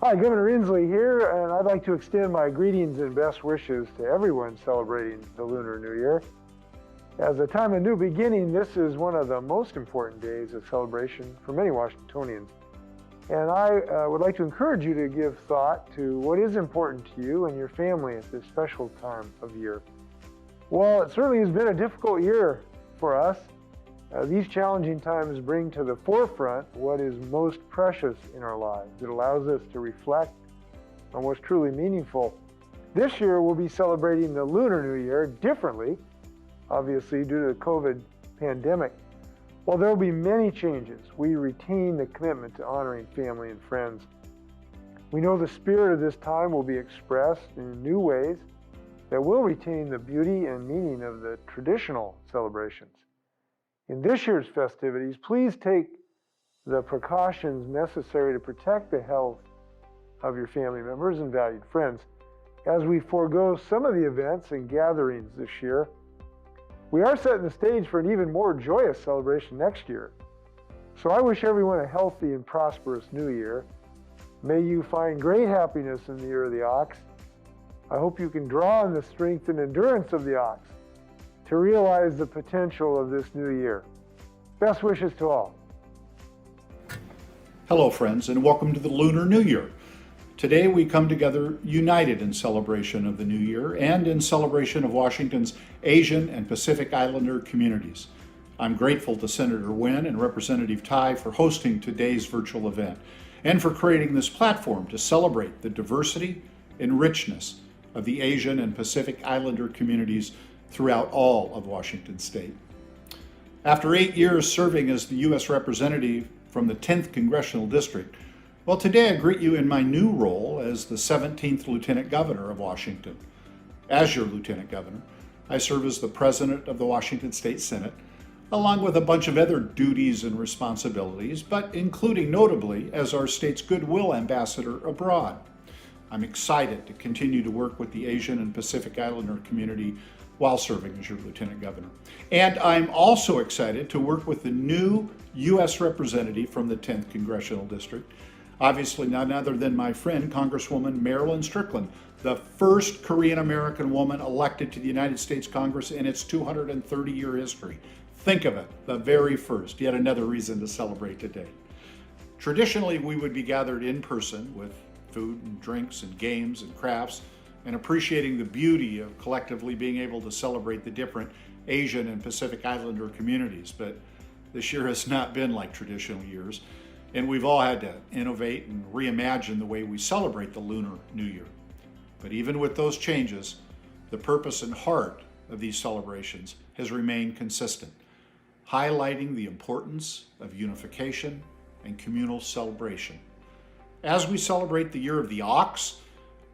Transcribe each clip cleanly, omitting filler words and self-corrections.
Hi, Governor Inslee here, and I'd like to extend my greetings and best wishes to everyone celebrating the Lunar New Year. As a time of new beginning, this is one of the most important days of celebration for many Washingtonians. And I would like to encourage you to give thought to what is important to you and your family at this special time of year. Well, it certainly has been a difficult year for us. These challenging times bring to the forefront what is most precious in our lives. It allows us to reflect on what's truly meaningful. This year, we'll be celebrating the Lunar New Year differently, obviously due to the COVID pandemic. While there will be many changes, we retain the commitment to honoring family and friends. We know the spirit of this time will be expressed in new ways that will retain the beauty and meaning of the traditional celebrations. In this year's festivities, please take the precautions necessary to protect the health of your family members and valued friends. As we forego some of the events and gatherings this year, we are setting the stage for an even more joyous celebration next year. So I wish everyone a healthy and prosperous new year. May you find great happiness in the year of the ox. I hope you can draw on the strength and endurance of the ox to realize the potential of this new year. Best wishes to all. Hello, friends, and welcome to the Lunar New Year. Today we come together united in celebration of the New Year and in celebration of Washington's Asian and Pacific Islander communities. I'm grateful to Senator Wynn and Representative Tai for hosting today's virtual event and for creating this platform to celebrate the diversity and richness of the Asian and Pacific Islander communities throughout all of Washington State. After 8 years serving as the U.S. Representative from the 10th Congressional District, well, today I greet you in my new role as the 17th Lieutenant Governor of Washington. As your Lieutenant Governor, I serve as the President of the Washington State Senate, along with a bunch of other duties and responsibilities, but including notably as our state's Goodwill Ambassador abroad. I'm excited to continue to work with the Asian and Pacific Islander community while serving as your Lieutenant Governor. And I'm also excited to work with the new U.S. Representative from the 10th Congressional District, obviously none other than my friend, Congresswoman Marilyn Strickland, the first Korean-American woman elected to the United States Congress in its 230-year history. Think of it, the very first. Yet another reason to celebrate today. Traditionally, we would be gathered in person with food and drinks and games and crafts, and appreciating the beauty of collectively being able to celebrate the different Asian and Pacific Islander communities. But this year has not been like traditional years, and we've all had to innovate and reimagine the way we celebrate the Lunar New Year. But even with those changes, the purpose and heart of these celebrations has remained consistent, highlighting the importance of unification and communal celebration. As we celebrate the Year of the Ox,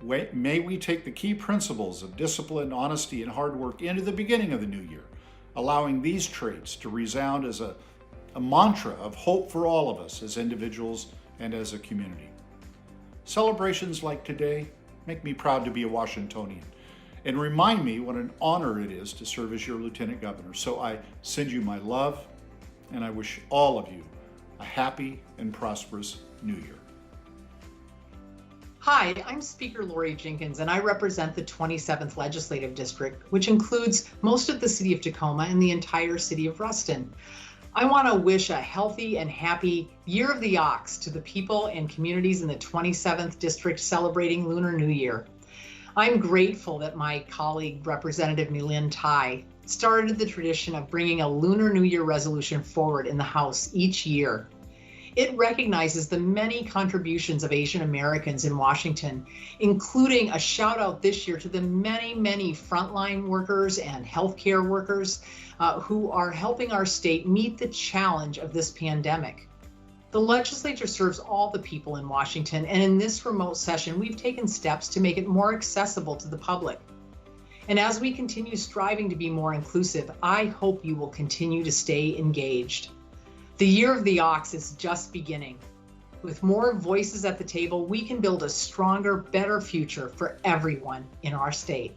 may we take the key principles of discipline, honesty, and hard work into the beginning of the new year, allowing these traits to resound as a mantra of hope for all of us as individuals and as a community. Celebrations like today make me proud to be a Washingtonian and remind me what an honor it is to serve as your Lieutenant Governor. So I send you my love, and I wish all of you a happy and prosperous New Year. Hi, I'm Speaker Lori Jenkins, and I represent the 27th Legislative District, which includes most of the city of Tacoma and the entire city of Ruston. I want to wish a healthy and happy Year of the Ox to the people and communities in the 27th District celebrating Lunar New Year. I'm grateful that my colleague, Representative Milin Tai, started the tradition of bringing a Lunar New Year resolution forward in the House each year. It recognizes the many contributions of Asian Americans in Washington, including a shout out this year to the many frontline workers and healthcare workers who are helping our state meet the challenge of this pandemic. The legislature serves all the people in Washington, and in this remote session, we've taken steps to make it more accessible to the public. And as we continue striving to be more inclusive, I hope you will continue to stay engaged. The Year of the Ox is just beginning. With more voices at the table, we can build a stronger, better future for everyone in our state.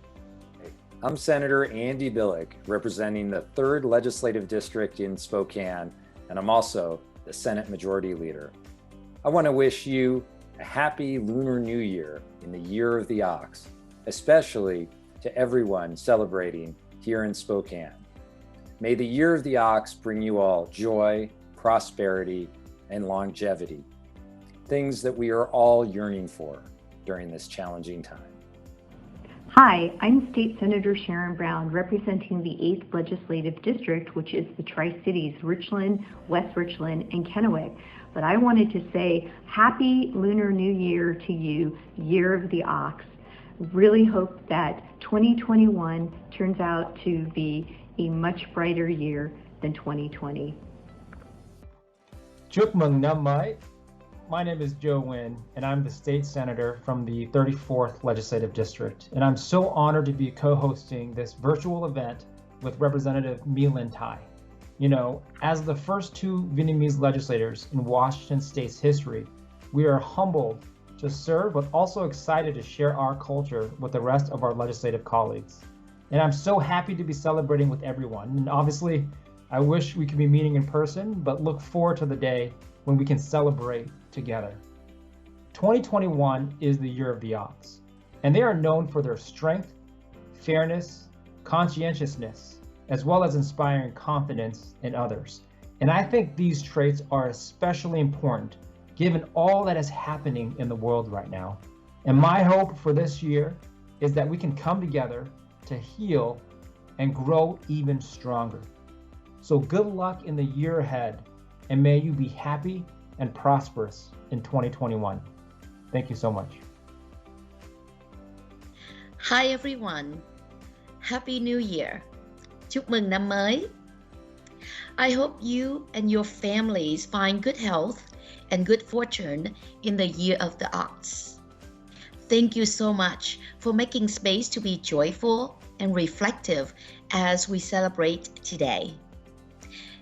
I'm Senator Andy Billick, representing the 3rd Legislative District in Spokane, and I'm also the Senate Majority Leader. I want to wish you a happy Lunar New Year in the Year of the Ox, especially to everyone celebrating here in Spokane. May the Year of the Ox bring you all joy, prosperity, and longevity, things that we are all yearning for during this challenging time. Hi, I'm State Senator Sharon Brown, representing the 8th Legislative District, which is the Tri-Cities, Richland, West Richland, and Kennewick. But I wanted to say Happy Lunar New Year to you, Year of the Ox. Really hope that 2021 turns out to be a much brighter year than 2020. Chúc mừng năm mới. My name is Joe Nguyen, and I'm the state senator from the 34th Legislative District. And I'm so honored to be co-hosting this virtual event with Representative My Linh Thai. You know, as the first two Vietnamese legislators in Washington State's history, we are humbled to serve, but also excited to share our culture with the rest of our legislative colleagues. And I'm so happy to be celebrating with everyone. And obviously, I wish we could be meeting in person, but look forward to the day when we can celebrate together. 2021 is the Year of the Ox, and they are known for their strength, fairness, conscientiousness, as well as inspiring confidence in others. And I think these traits are especially important given all that is happening in the world right now. And my hope for this year is that we can come together to heal and grow even stronger. So good luck in the year ahead, and may you be happy and prosperous in 2021. Thank you so much. Hi everyone. Happy New Year. Chúc mừng năm mới. I hope you and your families find good health and good fortune in the Year of the Ox. Thank you so much for making space to be joyful and reflective as we celebrate today.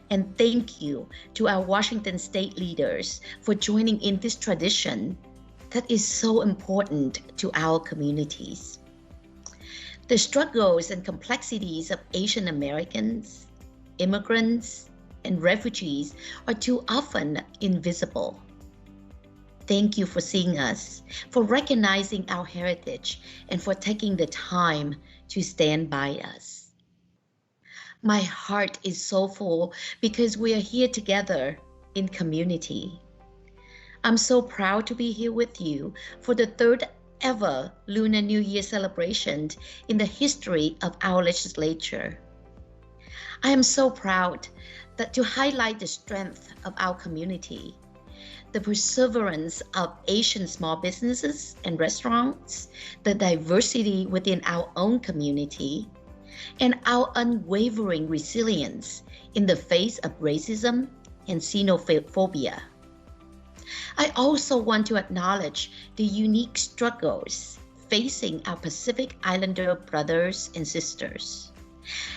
And thank you to our Washington State leaders for joining in this tradition that is so important to our communities. The struggles and complexities of Asian Americans, immigrants, and refugees are too often invisible. Thank you for seeing us, for recognizing our heritage, and for taking the time to stand by us. My heart is so full because we are here together in community. I'm so proud to be here with you for the third ever Lunar New Year celebration in the history of our legislature. I am so proud that to highlight the strength of our community, the perseverance of Asian small businesses and restaurants, the diversity within our own community, and our unwavering resilience in the face of racism and xenophobia. I also want to acknowledge the unique struggles facing our Pacific Islander brothers and sisters,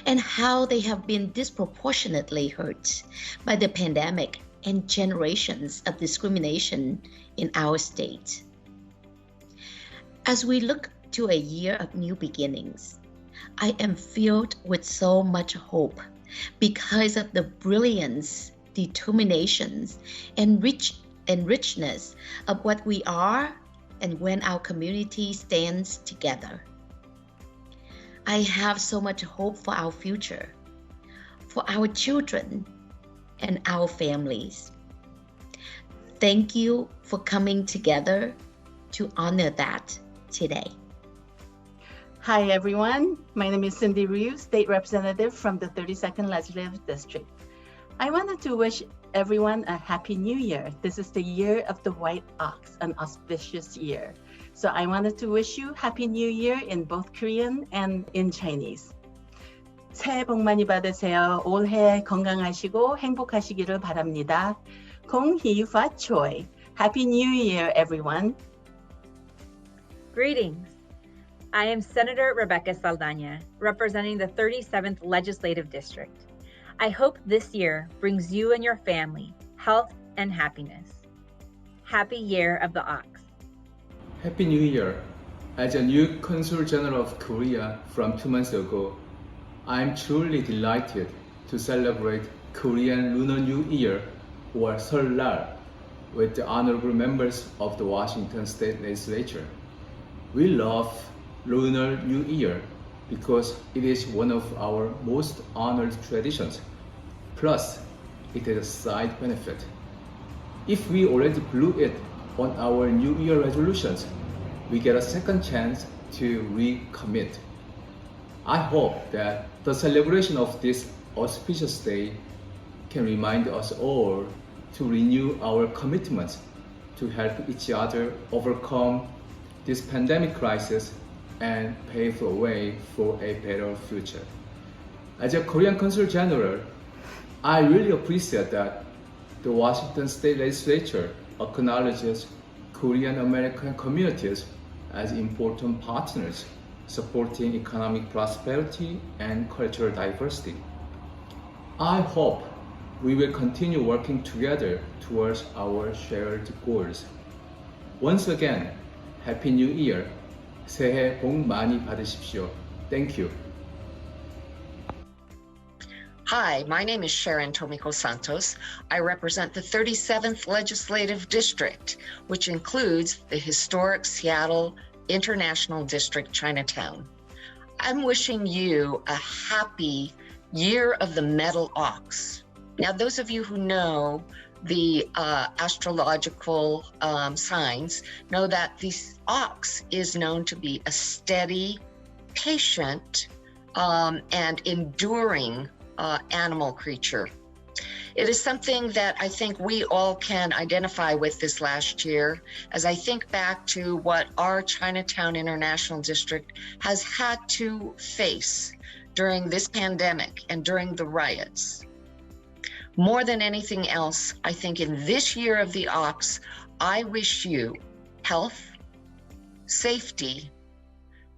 and how they have been disproportionately hurt by the pandemic and generations of discrimination in our state. As we look to a year of new beginnings, I am filled with so much hope because of the brilliance, determinations, and richness of what we are and when our community stands together. I have so much hope for our future, for our children, and our families. Thank you for coming together to honor that today. Hi everyone, my name is Cindy Ryu, State Representative from the 32nd Legislative District. I wanted to wish everyone a Happy New Year. This is the Year of the White Ox, an auspicious year. So I wanted to wish you Happy New Year in both Korean and in Chinese. 새해 복 많이 받으세요. 올해 건강하시고 행복하시기를 바랍니다. 공히 화초이. Happy New Year, everyone. Greetings. I am Senator Rebecca Saldana, representing the 37th Legislative District. I hope this year brings you and your family health and happiness. Happy Year of the Ox. Happy New Year. As a new Consul General of Korea from 2 months ago, I'm truly delighted to celebrate Korean Lunar New Year or Seollal with the honorable members of the Washington State Legislature. We love Lunar New Year because it is one of our most honored traditions. Plus, it has a side benefit. If we already blew it on our New Year resolutions, we get a second chance to recommit. I hope that the celebration of this auspicious day can remind us all to renew our commitments to help each other overcome this pandemic crisis and pave the way for a better future. As a Korean Consul General, I really appreciate that the Washington State Legislature acknowledges Korean American communities as important partners supporting economic prosperity and cultural diversity. I hope we will continue working together towards our shared goals. Once again, Happy New Year. 새해 복 많이 받으십시오. Thank you. Hi, my name is Sharon Tomiko Santos. I represent the 37th Legislative District, which includes the historic Seattle International District, Chinatown. I'm wishing you a happy Year of the Metal Ox. Now, those of you who know the astrological signs know that the ox is known to be a steady, patient, and enduring animal creature. It is something that I think we all can identify with this last year, as I think back to what our Chinatown International District has had to face during this pandemic and during the riots. More than anything else, I think in this year of the ox, I wish you health, safety,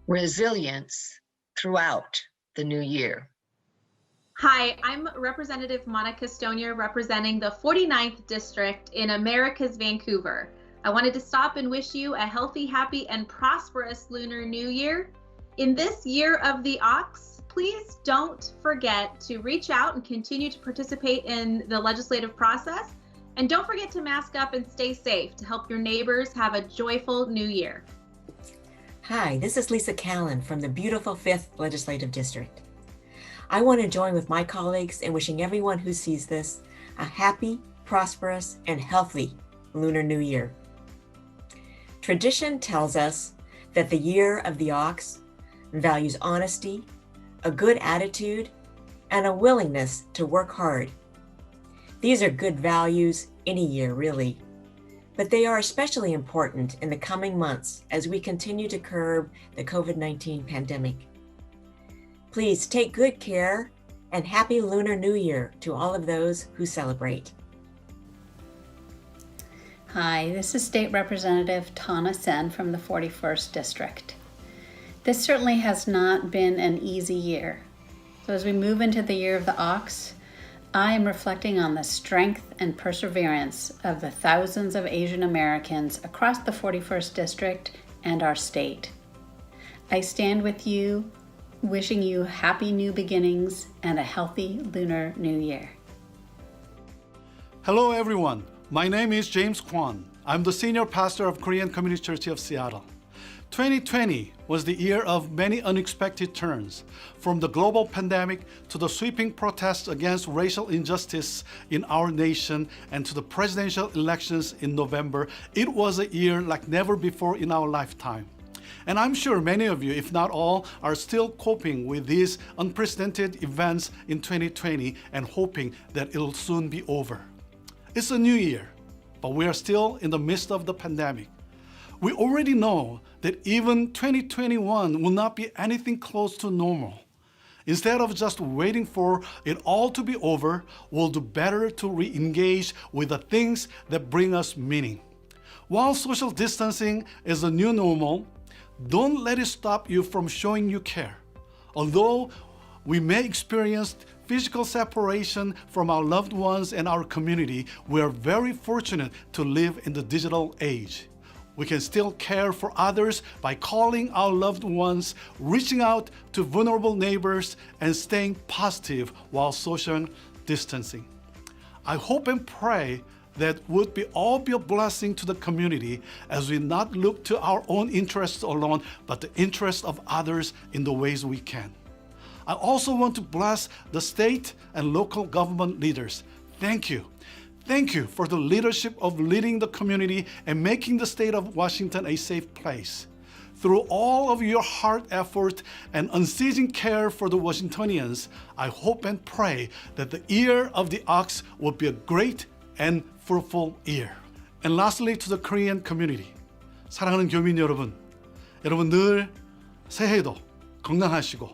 resilience throughout the new year. Hi, I'm Representative Monica Stonier representing the 49th District in America's Vancouver. I wanted to stop and wish you a healthy, happy, and prosperous Lunar New Year. In this year of the ox, please don't forget to reach out and continue to participate in the legislative process. And don't forget to mask up and stay safe to help your neighbors have a joyful new year. Hi, this is Lisa Callan from the beautiful 5th Legislative District. I want to join with my colleagues in wishing everyone who sees this a happy, prosperous, and healthy Lunar New Year. Tradition tells us that the year of the ox values honesty, a good attitude, and a willingness to work hard. These are good values any year, really, but they are especially important in the coming months as we continue to curb the COVID-19 pandemic. Please take good care and happy Lunar New Year to all of those who celebrate. Hi, this is State Representative Tana Sen from the 41st District. This certainly has not been an easy year. So as we move into the year of the ox, I am reflecting on the strength and perseverance of the thousands of Asian Americans across the 41st District and our state. I stand with you, wishing you happy new beginnings and a healthy Lunar New Year. Hello everyone, my name is James Kwan. I'm the senior pastor of Korean Community Church of Seattle. 2020 was the year of many unexpected turns, from the global pandemic to the sweeping protests against racial injustice in our nation and to the presidential elections in November. It was a year like never before in our lifetime. And I'm sure many of you, if not all, are still coping with these unprecedented events in 2020 and hoping that it'll soon be over. It's a new year, but we are still in the midst of the pandemic. We already know that even 2021 will not be anything close to normal. Instead of just waiting for it all to be over, we'll do better to re-engage with the things that bring us meaning. While social distancing is the new normal, don't let it stop you from showing you care. Although we may experience physical separation from our loved ones and our community, we are very fortunate to live in the digital age. We can still care for others by calling our loved ones, reaching out to vulnerable neighbors, and staying positive while social distancing. I hope and pray that would all be a blessing to the community as we not look to our own interests alone, but the interests of others in the ways we can. I also want to bless the state and local government leaders. Thank you. Thank you for the leadership of leading the community and making the state of Washington a safe place. Through all of your hard effort and unceasing care for the Washingtonians, I hope and pray that the year of the ox will be a great and fruitful year. And lastly, to the Korean community. 사랑하는 교민 여러분 늘 새해도 건강하시고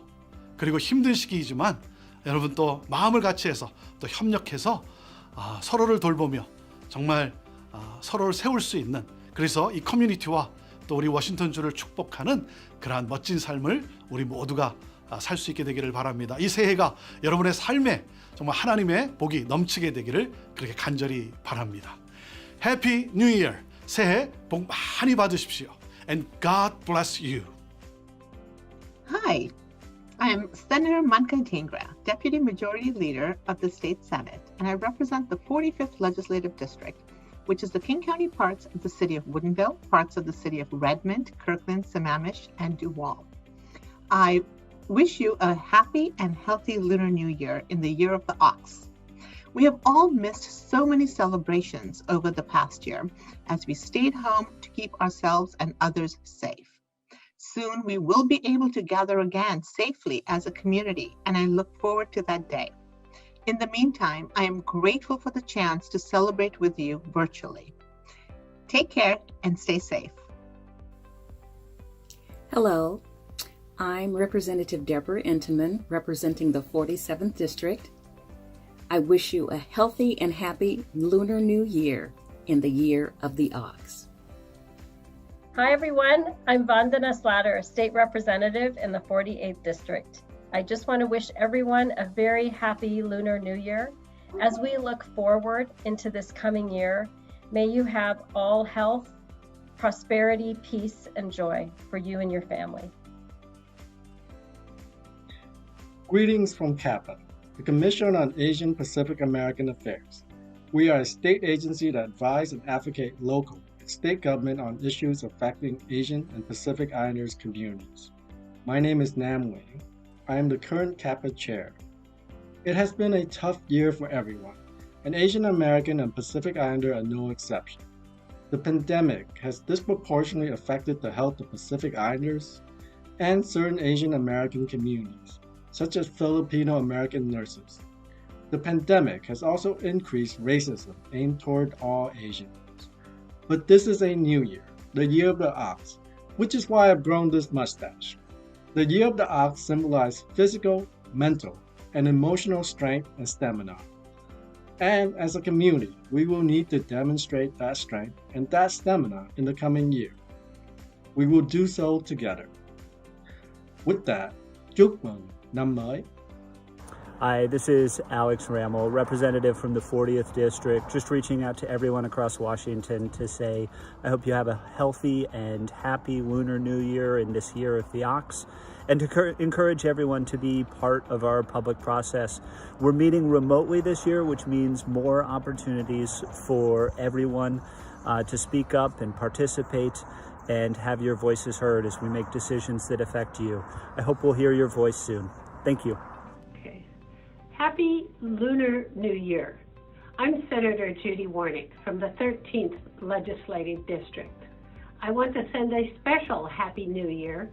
그리고 힘든 시기이지만 여러분 또 마음을 같이해서 또 협력해서 서로를 돌보며 정말 서로를 세울 수 있는 그래서 이 커뮤니티와 또 우리 워싱턴주를 축복하는 그러한 멋진 삶을 우리 모두가 살 수 있게 되기를 바랍니다. 이 새해가 여러분의 삶에 정말 하나님의 복이 넘치게 되기를 그렇게 간절히 바랍니다. Happy New Year! 새해 복 많이 받으십시오. And God bless you. Hi, I am Senator Manka Dhingra, Deputy Majority Leader of the State Senate, and I represent the 45th Legislative District, which is the King County parts of the city of Woodinville, parts of the city of Redmond, Kirkland, Sammamish, and Duval. I wish you a happy and healthy Lunar New Year in the year of the ox. We have all missed so many celebrations over the past year as we stayed home to keep ourselves and others safe. Soon we will be able to gather again safely as a community, and I look forward to that day. In the meantime, I am grateful for the chance to celebrate with you virtually. Take care and stay safe. Hello, I'm Representative Deborah Entenman, representing the 47th District. I wish you a healthy and happy Lunar New Year in the year of the ox. Hi everyone, I'm Vandana Slatter, State Representative in the 48th District. I just want to wish everyone a very happy Lunar New Year. As we look forward into this coming year, may you have all health, prosperity, peace, and joy for you and your family. Greetings from CAPA, the Commission on Asian Pacific American Affairs. We are a state agency that advise and advocate local and state government on issues affecting Asian and Pacific Islanders communities. My name is Nam Wing. I am the current CAPA chair. It has been a tough year for everyone, and Asian American and Pacific Islander are no exception. The pandemic has disproportionately affected the health of Pacific Islanders and certain Asian American communities, such as Filipino American nurses. The pandemic has also increased racism aimed toward all Asians. But this is a new year, the year of the ox, which is why I've grown this mustache. The year of the ox symbolizes physical, mental, and emotional strength and stamina. And as a community, we will need to demonstrate that strength and that stamina in the coming year. We will do so together. With that, chúc mừng năm mới. Hi, this is Alex Rammel, representative from the 40th District, just reaching out to everyone across Washington to say I hope you have a healthy and happy Lunar New Year in this year of the ox, and to encourage everyone to be part of our public process. We're meeting remotely this year, which means more opportunities for everyone to speak up and participate and have your voices heard as we make decisions that affect you. I hope we'll hear your voice soon. Thank you. Happy Lunar New Year. I'm Senator Judy Warnick from the 13th Legislative District. I want to send a special Happy New Year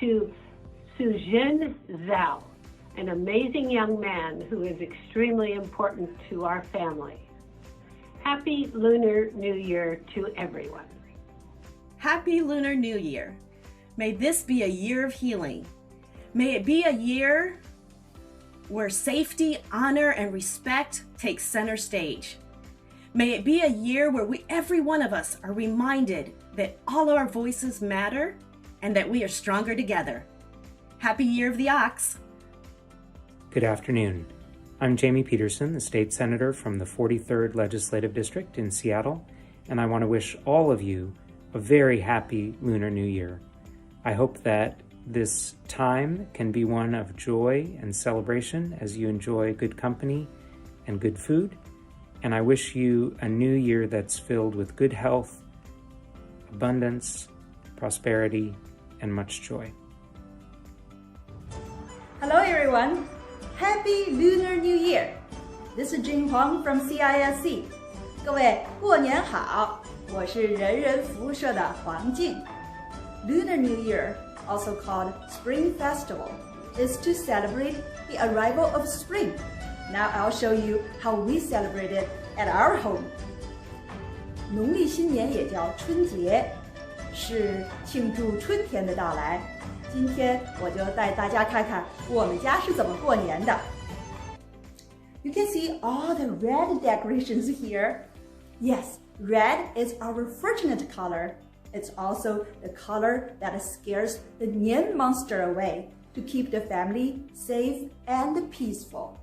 to Sujin Zhao, an amazing young man who is extremely important to our family. Happy Lunar New Year to everyone. Happy Lunar New Year. May this be a year of healing. May it be a year where safety, honor, and respect take center stage. May it be a year where every one of us are reminded that all our voices matter and that we are stronger together. Happy Year of the Ox. Good afternoon. I'm Jamie Peterson, the state senator from the 43rd Legislative District in Seattle, and I want to wish all of you a very happy Lunar New Year. I hope that this time can be one of joy and celebration as you enjoy good company and good food, And I wish you a new year that's filled with good health, abundance, prosperity, and much joy. Hello everyone! Happy Lunar New Year! This is Jing Huang from CISC. 各位过年好，我是人人服务社的黄静。Lunar New Year, also called Spring Festival, is to celebrate the arrival of spring. Now I'll show you how we celebrate it at our home. 农历新年也叫春节，是庆祝春天的到来。今天我就带大家看看我们家是怎么过年的。You can see all the red decorations here. Yes, red is our fortunate color. It's also the color that scares the Nian monster away to keep the family safe and peaceful.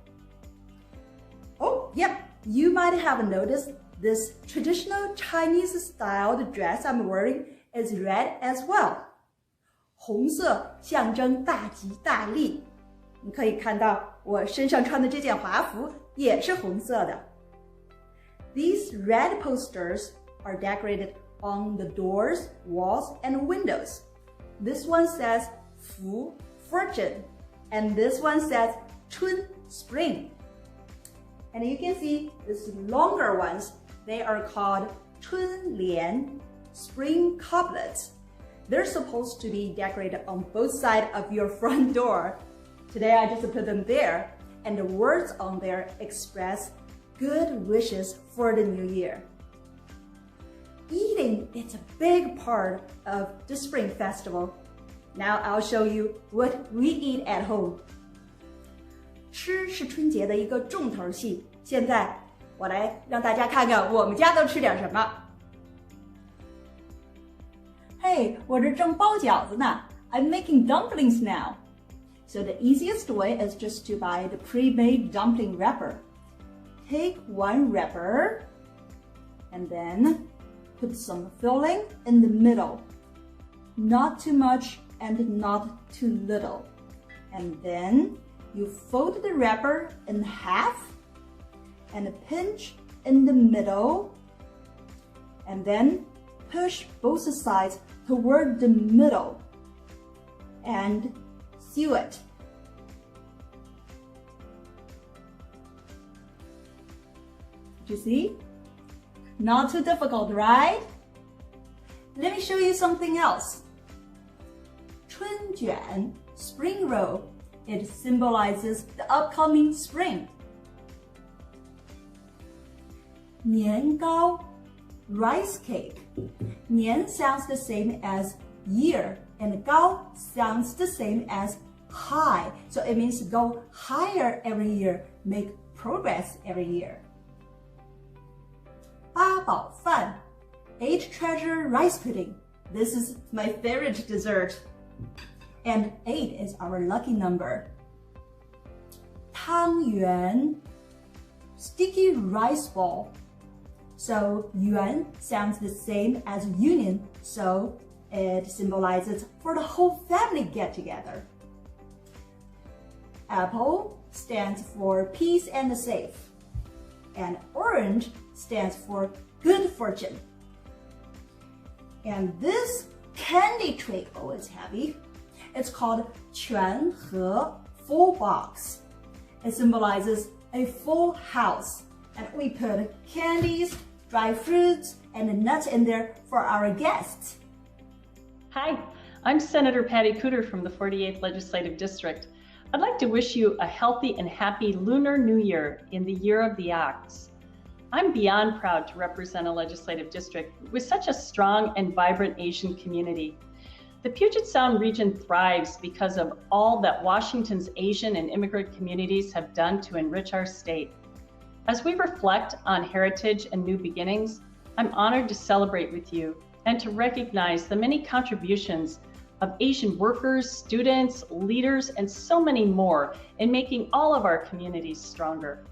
Oh, yep, you might have noticed this traditional Chinese-styled dress I'm wearing is red as well. 红色象征大吉大利。你可以看到我身上穿的这件华服也是红色的。These red posters are decorated on the doors, walls, and windows. This one says 福 fortune, and this one says 春 spring. And you can see these longer ones, they are called 春联 spring couplets. They're supposed to be decorated on both sides of your front door. Today I just put them there, and the words on there express good wishes for the new year. Eating is a big part of the Spring Festival. Now I'll show you what we eat at home. 吃是春节的一个重头戏。现在我来让大家看看我们家都吃点什么。Hey, 我这正包饺子呢。I'm making dumplings now. So the easiest way is just to buy the pre-made dumpling wrapper. Take one wrapper and then put some filling in the middle. Not too much and not too little. And then you fold the wrapper in half and pinch in the middle. And then push both sides toward the middle and seal it. Did you see? Not too difficult, right? Let me show you something else. 春卷 spring roll. It symbolizes the upcoming spring. 年糕 rice cake. 年 sounds the same as year, and 糕 sounds the same as high. So it means go higher every year, make progress every year. 八宝饭 8 treasure rice pudding. This is my favorite dessert. And 8 is our lucky number. 汤圆 sticky rice ball. So yuan sounds the same as union, so it symbolizes for the whole family get together. Apple stands for peace and safe. And orange stands for good fortune. And this candy tray, oh, it's heavy. It's called 全盒 full box. It symbolizes a full house. And we put candies, dry fruits, and nuts in there for our guests. Hi, I'm Senator Patty Cooter from the 48th Legislative District. I'd like to wish you a healthy and happy Lunar New Year in the year of the ox. I'm beyond proud to represent a legislative district with such a strong and vibrant Asian community. The Puget Sound region thrives because of all that Washington's Asian and immigrant communities have done to enrich our state. As we reflect on heritage and new beginnings, I'm honored to celebrate with you and to recognize the many contributions of Asian workers, students, leaders, and so many more in making all of our communities stronger.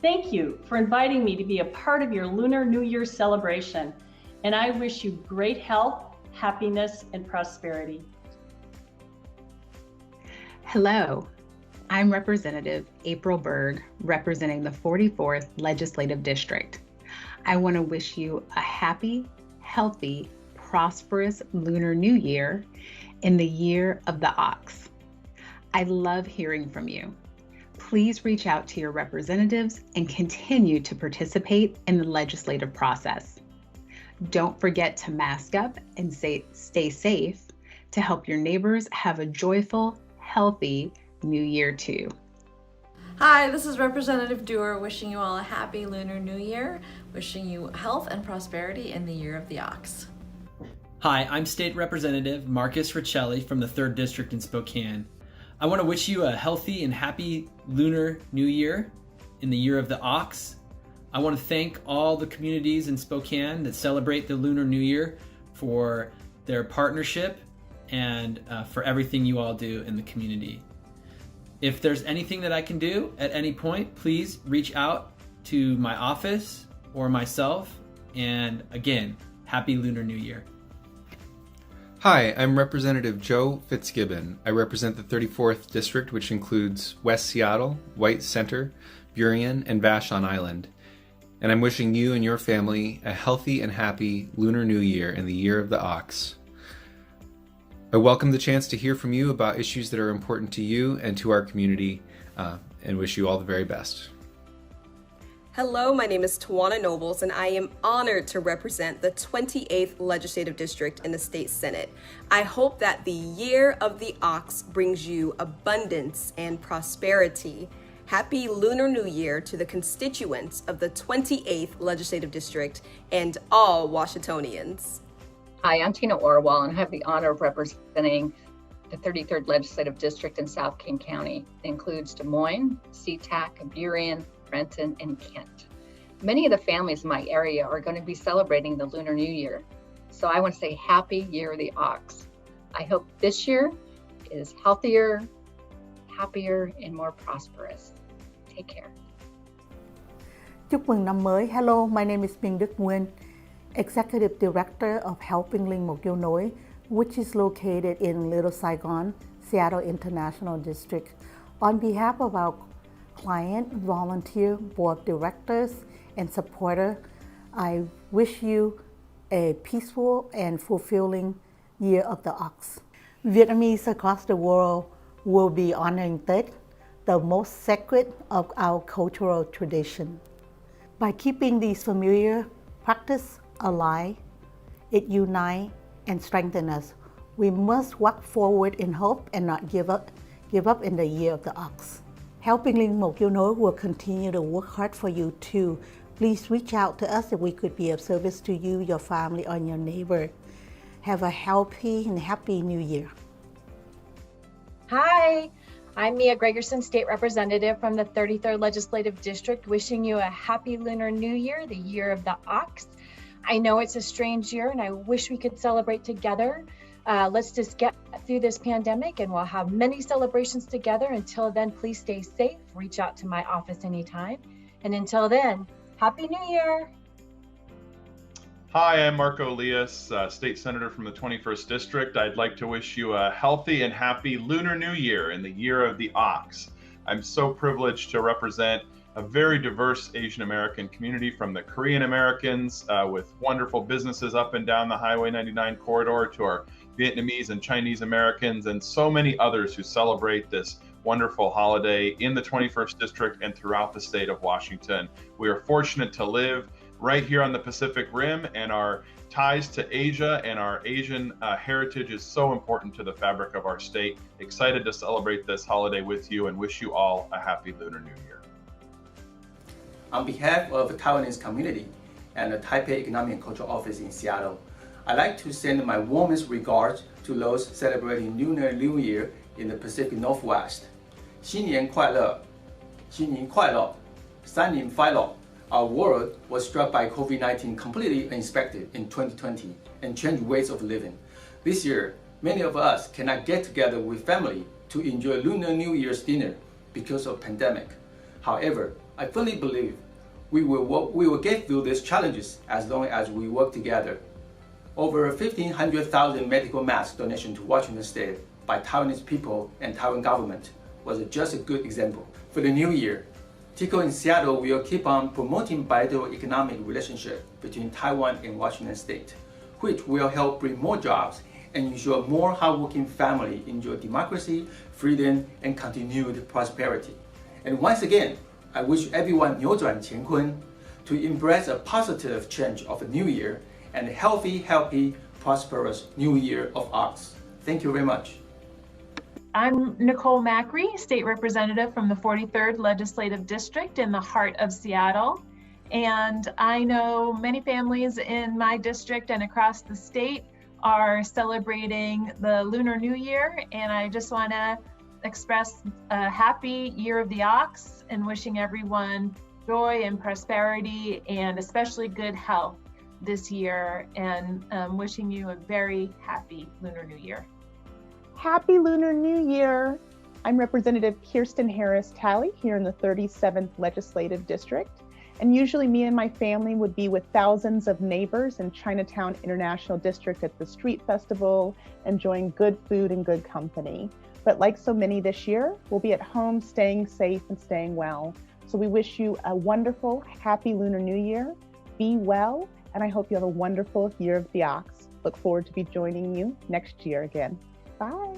Thank you for inviting me to be a part of your Lunar New Year celebration, and I wish you great health, happiness, and prosperity. Hello, I'm Representative April Berg, representing the 44th Legislative District. I want to wish you a happy, healthy, prosperous Lunar New Year in the year of the ox. I love hearing from you. Please reach out to your representatives and continue to participate in the legislative process. Don't forget to mask up and stay safe to help your neighbors have a joyful, healthy New Year too. Hi, this is Representative Dewar wishing you all a happy Lunar New Year, wishing you health and prosperity in the year of the ox. Hi, I'm State Representative Marcus Riccelli from the 3rd District in Spokane. I want to wish you a healthy and happy Lunar New Year in the year of the ox. I want to thank all the communities in Spokane that celebrate the Lunar New Year for their partnership and for everything you all do in the community. If there's anything that I can do at any point, please reach out to my office or myself. And again, happy Lunar New Year. Hi, I'm Representative Joe Fitzgibbon. I represent the 34th District, which includes West Seattle, White Center, Burien, and Vashon Island. And I'm wishing you and your family a healthy and happy Lunar New Year in the year of the ox. I welcome the chance to hear from you about issues that are important to you and to our community, and wish you all the very best. Hello, my name is Tawana Nobles, and I am honored to represent the 28th Legislative District in the State Senate. I hope that the year of the ox brings you abundance and prosperity. Happy Lunar New Year to the constituents of the 28th Legislative District and all Washingtonians. Hi, I'm Tina Orwell, and I have the honor of representing the 33rd Legislative District in South King County. It includes Des Moines, SeaTac, Burien, Renton, and Kent. Many of the families in my area are going to be celebrating the Lunar New Year. So I want to say happy Year of the Ox. I hope this year is healthier, happier, and more prosperous. Take care. Chúc mừng năm mới. Hello, my name is Minh Đức Nguyên, Executive Director of Helping Linh Mục Yêu Nối, which is located in Little Saigon, Seattle International District. On behalf of our client, volunteer, board directors, and supporter, I wish you a peaceful and fulfilling Year of the Ox. Vietnamese across the world will be honoring Tết, the most sacred of our cultural tradition. By keeping these familiar practices alive, it unites and strengthens us. We must walk forward in hope and not give up in the Year of the Ox. Helping Linh Mục Yêu Nối will continue to work hard for you too. Please reach out to us if we could be of service to you, your family, or your neighbor. Have a healthy and happy New Year. Hi, I'm Mia Gregerson, State Representative from the 33rd Legislative District, wishing you a happy Lunar New Year, the year of the ox. I know it's a strange year and I wish we could celebrate together. Let's just get through this pandemic and we'll have many celebrations together. Until then, please stay safe. Reach out to my office anytime. And until then, Happy New Year. Hi, I'm Marco Elias, State Senator from the 21st District. I'd like to wish you a healthy and happy Lunar New Year in the year of the ox. I'm so privileged to represent a very diverse Asian American community, from the Korean Americans with wonderful businesses up and down the Highway 99 corridor to our Vietnamese and Chinese Americans and so many others who celebrate this wonderful holiday in the 21st District and throughout the state of Washington. We are fortunate to live right here on the Pacific Rim, and our ties to Asia and our Asian heritage is so important to the fabric of our state. Excited to celebrate this holiday with you and wish you all a happy Lunar New Year. On behalf of the Taiwanese community and the Taipei Economic and Cultural Office in Seattle, I'd like to send my warmest regards to those celebrating Lunar New Year in the Pacific Northwest. 新年快乐, 新年快乐, 三年快乐. Our world was struck by COVID-19 completely unexpected in 2020 and changed ways of living. This year, many of us cannot get together with family to enjoy Lunar New Year's dinner because of pandemic. However, I fully believe we will get through these challenges as long as we work together. Over 1,500,000 medical mask donations to Washington State by Taiwanese people and Taiwan government was just a good example. For the new year, TICO in Seattle will keep on promoting bilateral economic relationship between Taiwan and Washington State, which will help bring more jobs and ensure more hardworking families enjoy democracy, freedom, and continued prosperity. And once again, I wish everyone 扭转乾坤 to embrace a positive change of a new year and a healthy, prosperous new year of ox. Thank you very much. I'm Nicole Macri, State Representative from the 43rd Legislative District in the heart of Seattle. And I know many families in my district and across the state are celebrating the Lunar New Year, and I just want to express a happy Year of the Ox and wishing everyone joy and prosperity and especially good health this year, and wishing you a very happy Lunar New Year. Happy Lunar New Year! I'm Representative Kirsten Harris Talley here in the 37th Legislative District. And usually me and my family would be with thousands of neighbors in Chinatown International District at the street festival, enjoying good food and good company. But like so many this year, we'll be at home staying safe and staying well. So we wish you a wonderful, happy Lunar New Year. Be well, and I hope you have a wonderful Year of the Ox. Look forward to be joining you next year again. Bye.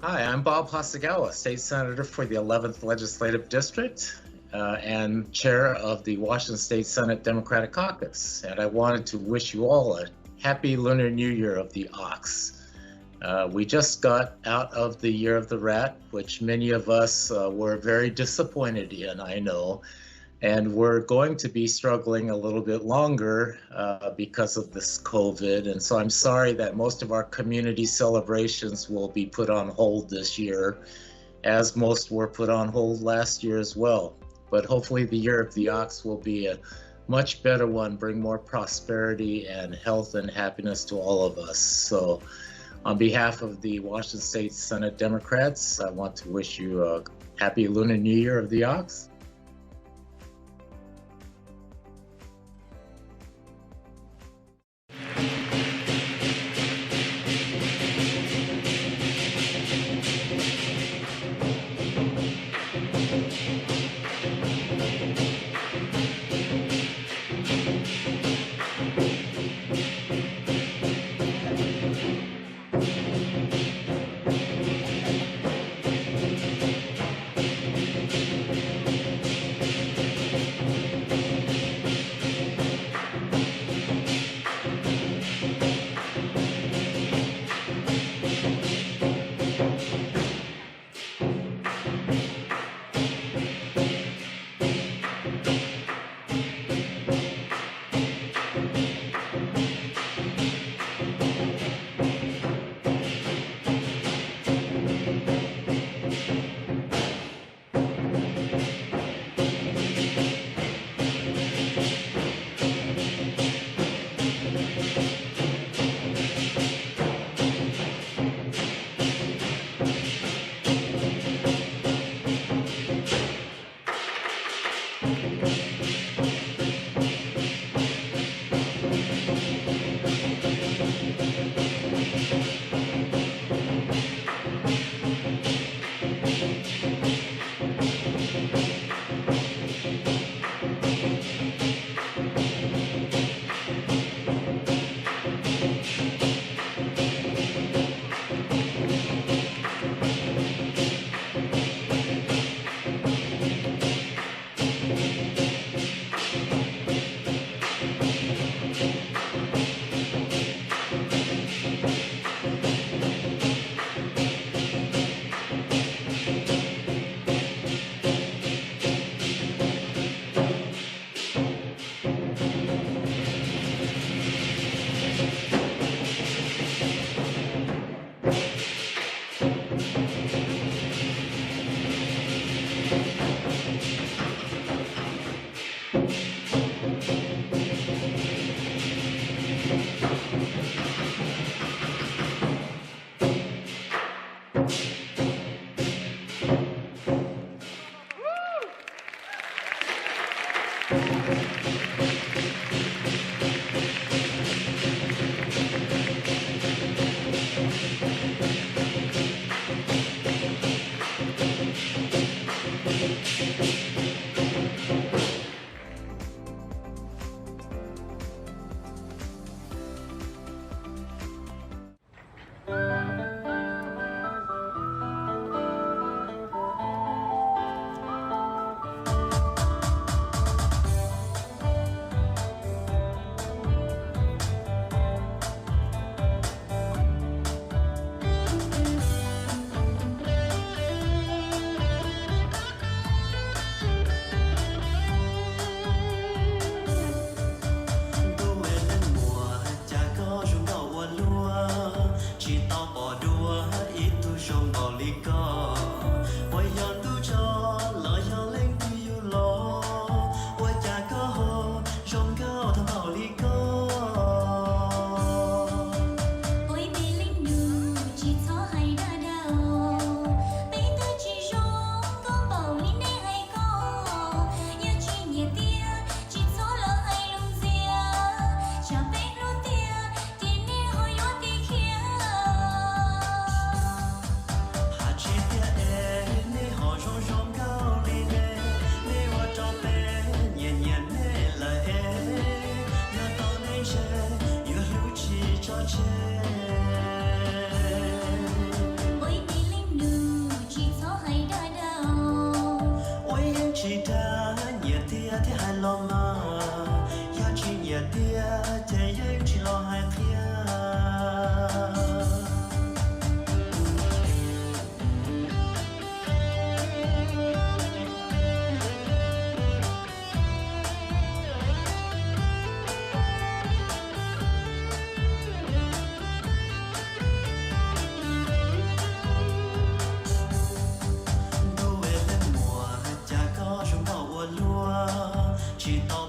Hi, I'm Bob Hasagawa, State Senator for the 11th Legislative District and Chair of the Washington State Senate Democratic Caucus. And I wanted to wish you all a happy Lunar New Year of the Ox. We just got out of the Year of the Rat, which many of us were very disappointed in, I know. And we're going to be struggling a little bit longer because of this COVID. And so I'm sorry that most of our community celebrations will be put on hold this year, as most were put on hold last year as well. But hopefully the Year of the Ox will be a much better one, bring more prosperity and health and happiness to all of us. So on behalf of the Washington State Senate Democrats, I want to wish you a happy Lunar New Year of the Ox. chỉ to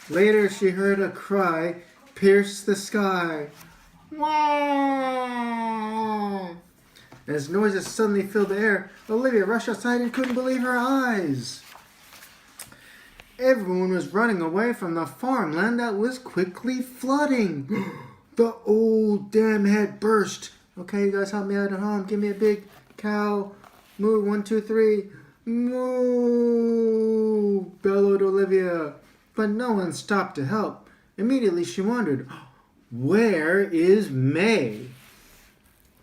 Later, she heard a cry pierce the sky. Wah! As noises suddenly filled the air, Olivia rushed outside and couldn't believe her eyes. Everyone was running away from the farmland that was quickly flooding. The old dam had burst. Okay, you guys help me out at home. Give me a big cow. Moo, 1, 2, 3. Moo! Bellowed Olivia. But no one stopped to help. Immediately she wondered, where is May?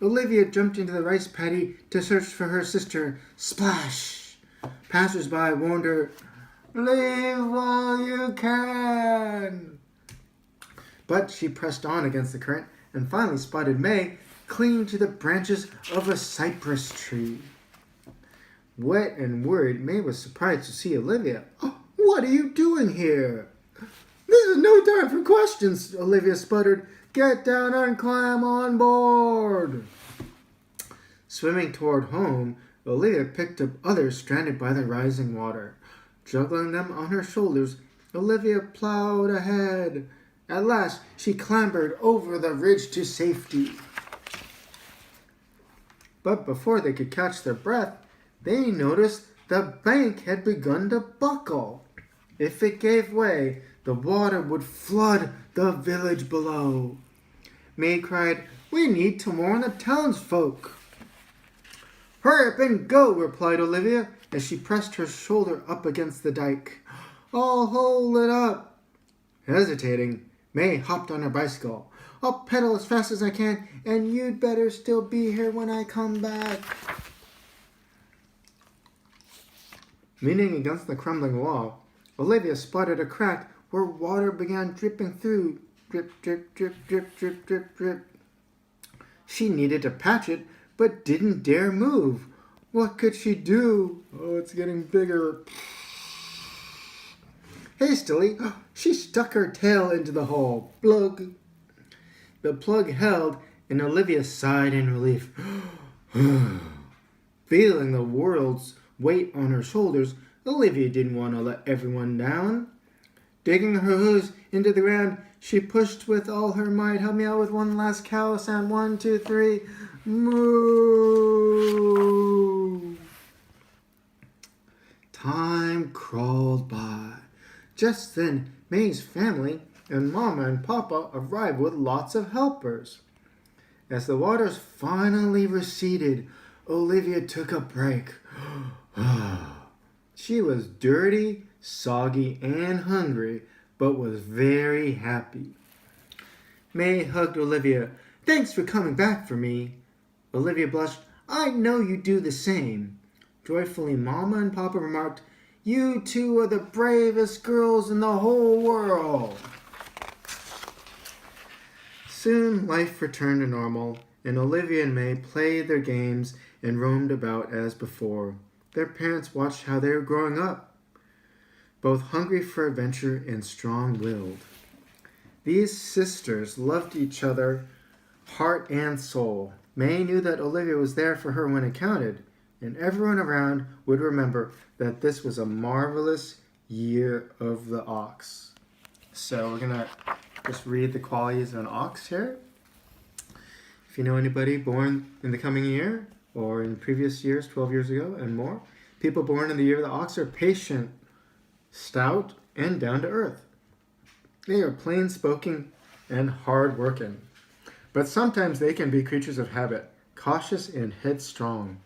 Olivia jumped into the rice paddy to search for her sister. Splash! Passers-by warned her, leave while you can. But she pressed on against the current and finally spotted May clinging to the branches of a cypress tree. Wet and worried, May was surprised to see Olivia. Oh, what are you doing here? This is no time for questions, Olivia sputtered. Get down and climb on board. Swimming toward home, Olivia picked up others stranded by the rising water. Juggling them on her shoulders, Olivia plowed ahead. At last, she clambered over the ridge to safety. But before they could catch their breath, they noticed the bank had begun to buckle. If it gave way, the water would flood the village below. May cried, we need to warn the townsfolk. Hurry up and go, replied Olivia, as she pressed her shoulder up against the dike. I'll hold it up. Hesitating, May hopped on her bicycle. I'll pedal as fast as I can, and you'd better still be here when I come back. Leaning against the crumbling wall, Olivia spotted a crack where water began dripping through. Drip, drip, drip, drip, drip, drip, drip. She needed to patch it, but didn't dare move. What could she do? Oh, it's getting bigger. Hastily, she stuck her tail into the hole. Plug. The plug held, and Olivia sighed in relief. Feeling the world's weight on her shoulders, Olivia didn't want to let everyone down. Digging her hooves into the ground, she pushed with all her might. Help me out with one last cow sound. 1, 2, 3. Moo! Time crawled by. Just then, May's family and Mama and Papa arrived with lots of helpers. As the waters finally receded, Olivia took a break. She was dirty, soggy, and hungry, but was very happy. May hugged Olivia. Thanks for coming back for me. Olivia blushed. I know you do the same. Joyfully, Mama and Papa remarked, you two are the bravest girls in the whole world. Soon life returned to normal, and Olivia and May played their games and roamed about as before. Their parents watched how they were growing up, both hungry for adventure and strong-willed. These sisters loved each other, heart and soul. May knew that Olivia was there for her when it counted, and everyone around would remember that this was a marvelous year of the ox. So we're going to just read the qualities of an ox here. If you know anybody born in the coming year or in previous years, 12 years ago and more, people born in the year of the ox are patient, stout, and down to earth. They are plain-spoken and hard-working. But sometimes they can be creatures of habit, cautious and headstrong.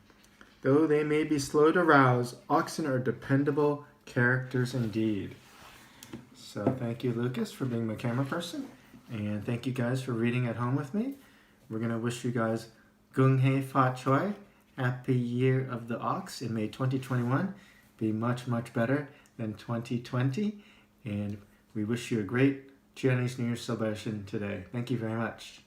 Though they may be slow to rouse, oxen are dependable characters indeed. So thank you, Lucas, for being my camera person. And thank you guys for reading at home with me. We're going to wish you guys Gung Hei Fa Choi, Happy Year of the Ox, and may 2021 be much, much better than 2020. And we wish you a great Chinese New Year celebration today. Thank you very much.